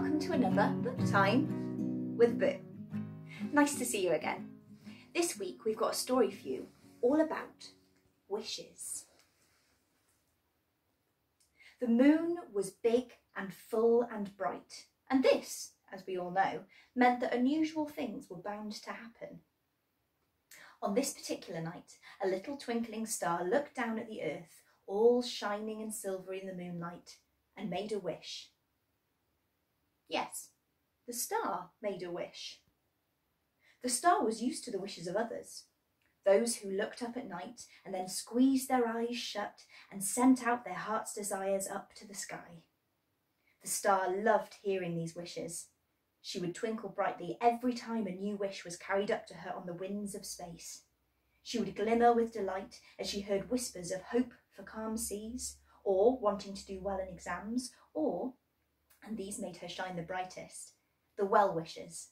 welcome to another Book Time with Boo. Nice to see you again. This week we've got a story for you all about wishes. The moon was big and full and bright, and this, as we all know, meant that unusual things were bound to happen. On this particular night, a little twinkling star looked down at the earth, all shining and silvery in the moonlight, and made a wish. Yes, the star made a wish. The star was used to the wishes of others, those who looked up at night and then squeezed their eyes shut and sent out their heart's desires up to the sky. The star loved hearing these wishes. She would twinkle brightly every time a new wish was carried up to her on the winds of space. She would glimmer with delight as she heard whispers of hope for calm seas, or wanting to do well in exams, or, and these made her shine the brightest, the well wishes,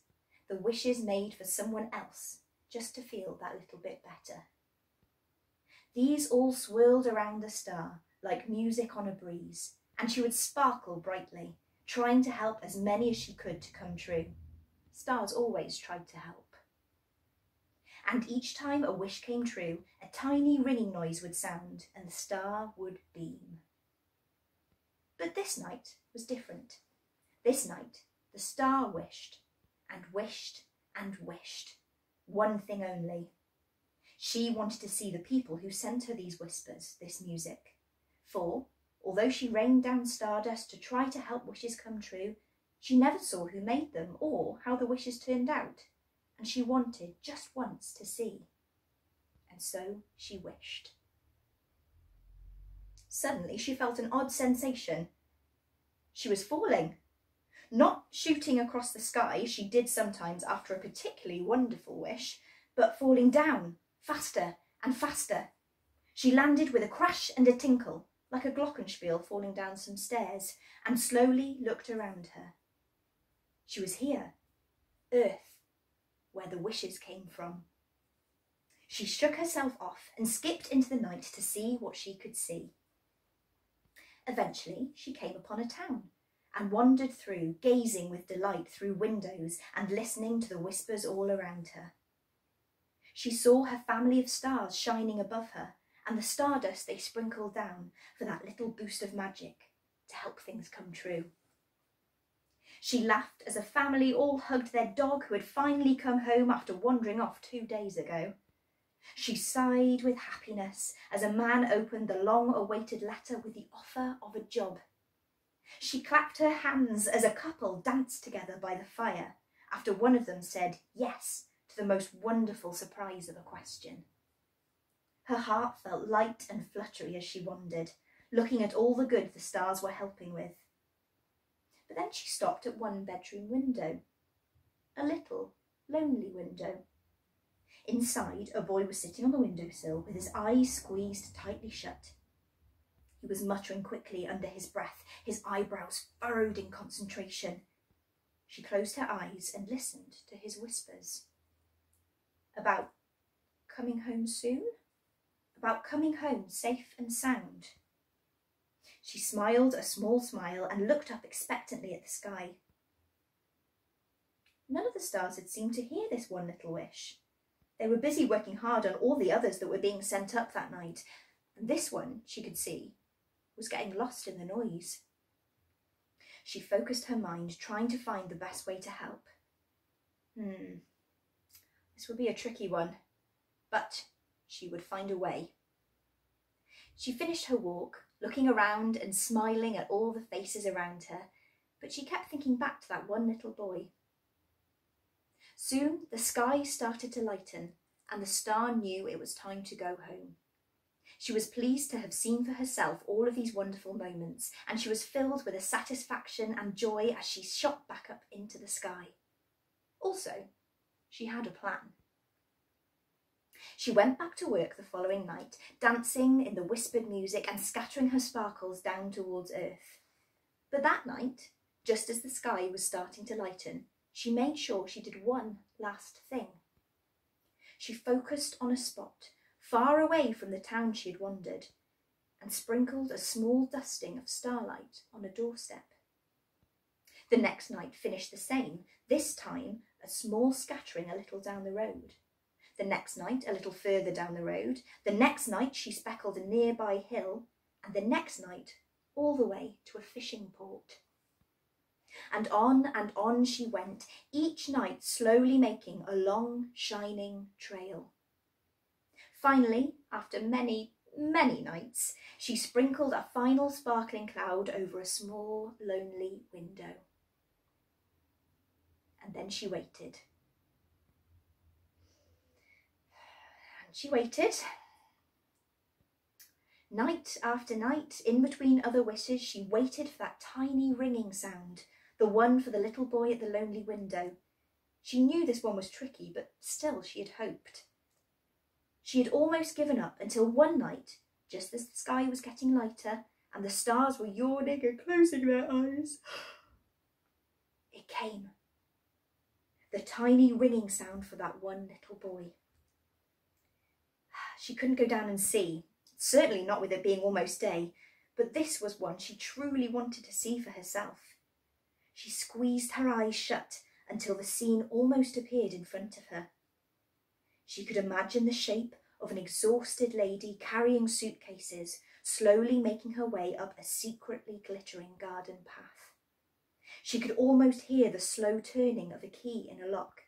the wishes made for someone else, just to feel that little bit better. These all swirled around the star like music on a breeze, and she would sparkle brightly, trying to help as many as she could to come true. Stars always tried to help. And each time a wish came true, a tiny ringing noise would sound, and the star would beam. But this night was different. This night, the star wished, and wished, and wished. One thing only. She wanted to see the people who sent her these whispers, this music. For, although she rained down stardust to try to help wishes come true, she never saw who made them or how the wishes turned out, and she wanted just once to see. And so she wished. Suddenly she felt an odd sensation. She was falling. Not shooting across the sky, she did sometimes after a particularly wonderful wish, but falling down, faster and faster. She landed with a crash and a tinkle, like a glockenspiel falling down some stairs, and slowly looked around her. She was here, Earth, where the wishes came from. She shook herself off and skipped into the night to see what she could see. Eventually she came upon a town and wandered through, gazing with delight through windows and listening to the whispers all around her. She saw her family of stars shining above her and the stardust they sprinkled down for that little boost of magic to help things come true. She laughed as a family all hugged their dog who had finally come home after wandering off 2 days ago. She sighed with happiness as a man opened the long-awaited letter with the offer of a job. She clapped her hands as a couple danced together by the fire after one of them said yes to the most wonderful surprise of a question. Her heart felt light and fluttery as she wandered, looking at all the good the stars were helping with. But then she stopped at one bedroom window, a little, lonely window. Inside, a boy was sitting on the windowsill with his eyes squeezed tightly shut. He was muttering quickly under his breath, his eyebrows furrowed in concentration. She closed her eyes and listened to his whispers. About coming home soon? About coming home safe and sound. She smiled a small smile and looked up expectantly at the sky. None of the stars had seemed to hear this one little wish. They were busy working hard on all the others that were being sent up that night, and this one, she could see, was getting lost in the noise. She focused her mind, trying to find the best way to help. This would be a tricky one, but she would find a way. She finished her walk, looking around and smiling at all the faces around her, but she kept thinking back to that one little boy. Soon the sky started to lighten, and the star knew it was time to go home. She was pleased to have seen for herself all of these wonderful moments, and she was filled with a satisfaction and joy as she shot back up into the sky. Also, she had a plan. She went back to work the following night, dancing in the whispered music and scattering her sparkles down towards Earth. But that night, just as the sky was starting to lighten, she made sure she did one last thing. She focused on a spot far away from the town she had wandered and sprinkled a small dusting of starlight on a doorstep. The next night finished the same, this time a small scattering a little down the road. The next night a little further down the road. The next night she speckled a nearby hill, and the next night all the way to a fishing port. And on she went, each night slowly making a long, shining trail. Finally, after many, many nights, she sprinkled a final sparkling cloud over a small, lonely window. And then she waited. And she waited. Night after night, in between other wishes, she waited for that tiny ringing sound, the one for the little boy at the lonely window. She knew this one was tricky, but still she had hoped. She had almost given up until one night, just as the sky was getting lighter and the stars were yawning and closing their eyes, it came. The tiny ringing sound for that one little boy. She couldn't go down and see, certainly not with it being almost day, but this was one she truly wanted to see for herself. She squeezed her eyes shut until the scene almost appeared in front of her. She could imagine the shape of an exhausted lady carrying suitcases, slowly making her way up a secretly glittering garden path. She could almost hear the slow turning of a key in a lock.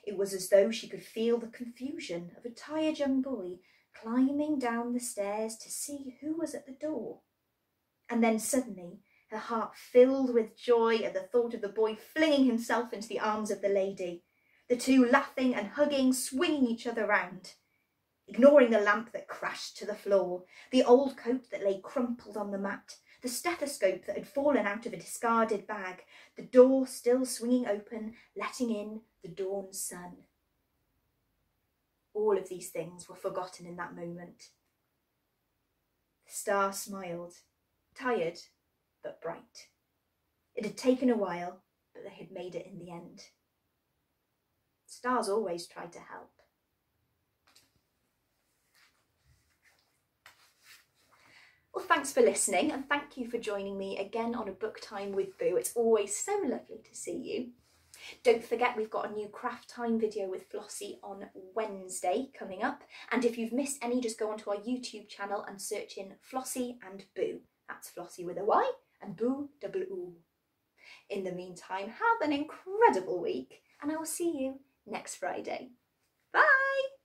It was as though she could feel the confusion of a tired young boy climbing down the stairs to see who was at the door. And then suddenly her heart filled with joy at the thought of the boy flinging himself into the arms of the lady, the two laughing and hugging, swinging each other round. Ignoring the lamp that crashed to the floor, the old coat that lay crumpled on the mat, the stethoscope that had fallen out of a discarded bag, the door still swinging open, letting in the dawn sun. All of these things were forgotten in that moment. The star smiled, tired but bright. It had taken a while, but they had made it in the end. Stars always tried to help. Well, thanks for listening, and thank you for joining me again on a book time with Boo. It's always so lovely to see you. Don't forget we've got a new craft time video with Flossie on Wednesday coming up, and if you've missed any, just go onto our YouTube channel and search in Flossy and Boo. That's Flossie with a Y and Boo double O. In the meantime, have an incredible week, and I will see you next Friday. Bye!